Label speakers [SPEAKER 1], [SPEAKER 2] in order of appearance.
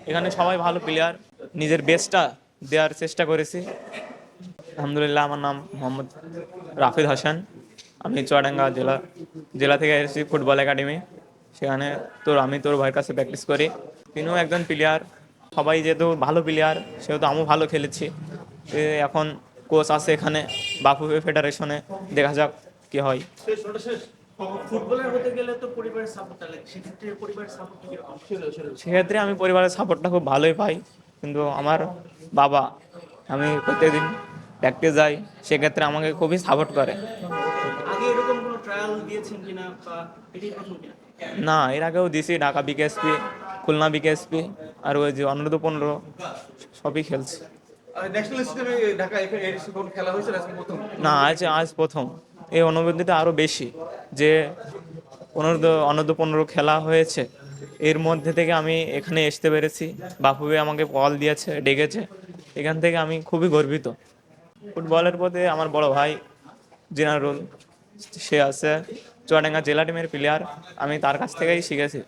[SPEAKER 1] এখানে সবাই ভালো প্লেয়ার, নিজের বেস্টটা দেওয়ার চেষ্টা করেছি। আলহামদুলিল্লাহ, আমার নাম মোহাম্মদ রাফিদ হাসান। আমি চুয়াডাঙ্গা জেলা থেকে এসেছি ফুটবল একাডেমি। সেখানে আমি তোর ভাইয়ের কাছে প্র্যাকটিস করি। তিনিও একজন প্লেয়ার। সবাই যেহেতু ভালো প্লেয়ার, সেহেতু আমিও ভালো খেলেছি। এখন কোচ আছে এখানে বাফুফে ফেডারেশনে, দেখা যাক কি হয়।
[SPEAKER 2] ফুটবলার হতে গেলে তো পরিবারের সাপোর্টটা লাগে, সেক্ষেত্রে পরিবারের সাপোর্টটা কিরকম?
[SPEAKER 1] সেক্ষেত্রে আমি পরিবারের সাপোর্টটা খুব ভালোই পাই, কিন্তু আমার বাবা, আমি প্রত্যেকদিন প্র্যাকটিস যাই, সেক্ষেত্রে আমাকে খুবই সাপোর্ট করে।
[SPEAKER 2] আগে এরকম কোনো ট্রায়াল দিয়েছেন কিনা, বা এটাই প্রথম কিনা?
[SPEAKER 1] না, এর আগেও দিছি, ঢাকা বিকেএসপি, খুলনা বিকেএসপি, আর ওই যে অনূর্ধ্ব 15 সবই খেলছি।
[SPEAKER 3] ন্যাশনাল স্টেডিয়ামে ঢাকা এর কোন খেলা হয়েছে আজকে প্রথম?
[SPEAKER 1] না, আজ প্রথম। এই অনুভূতিটা আরও বেশি, যে অনূর্ধ্ব 15 খেলা হয়েছে, এর মধ্যে থেকে আমি এখানে আসতে পেরেছি। বাফুবে আমাকে কল দিয়েছে, ডেকেছে, এখান থেকে আমি খুবই গর্বিত। ফুটবলের প্রতি আমার বড় ভাই জিনারুল, সে আছে চুয়াডাঙ্গা জেলা টিমের প্লেয়ার, আমি তার কাছ থেকেই শিখেছি।